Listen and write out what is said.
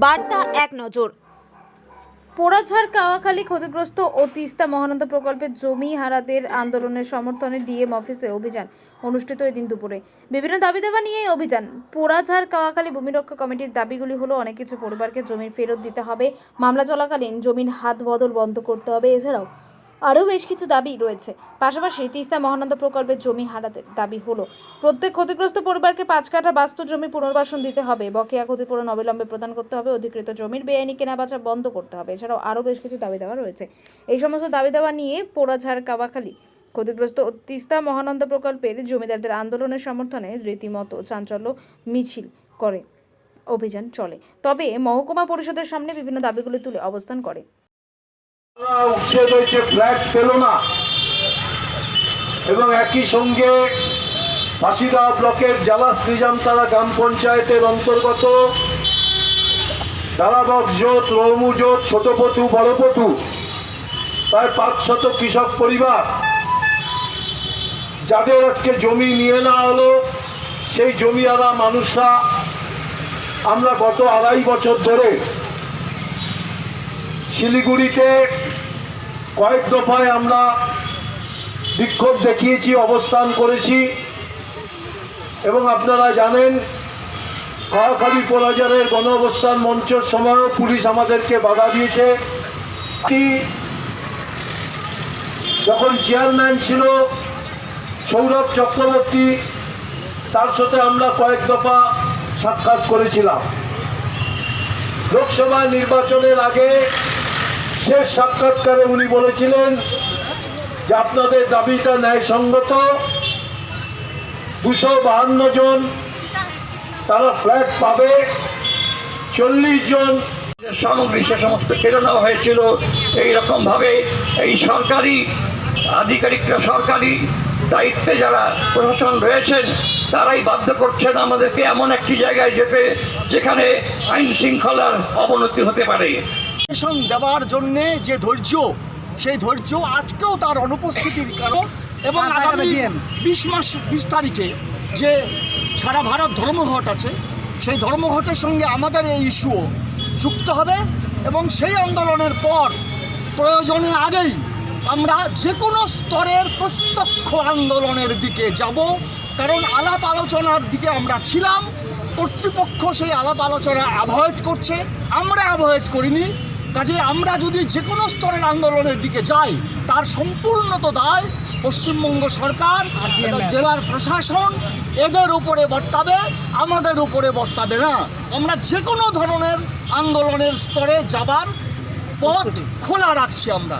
বার্তা এক নজর। পোড়াঝাড় কাওয়াখালী ক্ষতিগ্রস্ত ও তিস্তা মহানন্দ প্রকল্পের জমি হারাদের আন্দোলনের সমর্থনে ডিএম অফিসে অভিযান অনুষ্ঠিত এদিন দুপুরে। বিভিন্ন দাবি দাবা নিয়ে এই অভিযান। পোড়াঝাড় কাওয়াখালী ভূমি রক্ষা কমিটির দাবিগুলি হলো অনেক কিছু। পরিবারকে জমি ফেরত দিতে হবে, মামলা চলাকালীন জমির হাত বদল বন্ধ করতে হবে, এছাড়াও আরও বেশ কিছু দাবি রয়েছে। পাশাপাশি তিস্তা মহানন্দ প্রকল্পের জমি হারাদের দাবি হলো প্রত্যেক ক্ষতিগ্রস্ত পরিবারকে 5 কাঠা বাস্তু জমি পুনর্বাসন দিতে হবে, বকেয়া ক্ষতিপূরণ অবিলম্বে প্রদান করতে হবে, অধিকৃত জমির বেআইনি কেনাবেচা বন্ধ করতে হবে। এছাড়াও আরও বেশ কিছু দাবি দাওয়া রয়েছে। এই সমস্ত দাবি দাওয়া নিয়ে পোড়াঝাড় কাওয়াখালী ক্ষতিগ্রস্ত তিস্তা মহানন্দ প্রকল্পের জমিদারদের আন্দোলনের সমর্থনে রীতিমতো চাঞ্চল্য মিছিল করে অভিযান চলে। তবে মহকুমা পরিষদের সামনে বিভিন্ন দাবিগুলি তুলে অবস্থান করে। উচ্ছেদ হয়েছে, ফ্ল্যাট পেল না, এবং একই সঙ্গে ফাঁসিগাঁও ব্লকের জালাস নিজামতলা গ্রাম পঞ্চায়েতের অন্তর্গত দালাবক জোট, রৌমু জোট, ছোট পটু, বড় পটু প্রায় 500 কৃষক পরিবার যাদের আজকে জমি নিয়ে নেওয়া হলো, সেই জমিওয়ালা মানুষরা আমরা গত 2.5 বছর ধরে শিলিগুড়িতে কয়েক দফায় আমরা বিক্ষোভ দেখিয়েছি, অবস্থান করেছি, এবং আপনারা জানেন কাওয়াখালী পোড়াঝাড়ের গণ অবস্থান মঞ্চের সময়ও পুলিশ আমাদেরকে বাধা দিয়েছে। যখন চেয়ারম্যান ছিল সৌরভ চক্রবর্তী, তার সাথে আমরা কয়েক দফা সাক্ষাৎ করেছিলাম। লোকসভা নির্বাচনের আগে শেষ সাক্ষাৎকারে উনি বলেছিলেন যে আপনাদের দাবিটা ন্যায়সঙ্গত। 252 জন তারা ফ্ল্যাট পাবে, 40 জন সামগ্রী সে সমস্ত কেড়ে নেওয়া হয়েছিল। এইরকম ভাবে এই সরকারি আধিকারিকরা, সরকারি দায়িত্বে যারা প্রশাসন রয়েছেন, তারাই বাধ্য করছেন আমাদেরকে এমন একটি জায়গায় যেতে যেখানে আইন শৃঙ্খলার অবনতি হতে পারে। দেওয়ার জন্য যে ধৈর্য, সেই ধৈর্য আজকেও তার অনুপস্থিতির কারণ, এবং আগামী 20 তারিখে যে সারা ভারত ধর্মঘট আছে, সেই ধর্মঘটের সঙ্গে আমাদের এই ইস্যুও যুক্ত হবে, এবং সেই আন্দোলনের পর প্রয়োজনের আগেই আমরা যে কোনো স্তরের প্রত্যক্ষ আন্দোলনের দিকে যাব। কারণ আলাপ আলোচনার দিকে আমরা ছিলাম, কর্তৃপক্ষ সেই আলাপ আলোচনা অ্যাভয়েড করছে, আমরা অ্যাভয়েড করিনি। কাজে আমরা যদি যে কোনো স্তরের আন্দোলনের দিকে যাই, তার সম্পূর্ণত দায় পশ্চিমবঙ্গ সরকার, জেলার প্রশাসন, এদের উপরে বর্তাবে, আমাদের উপরে বর্তাবে না। আমরা যে কোনো ধরনের আন্দোলনের স্তরে যাবার পথ খোলা রাখছি আমরা।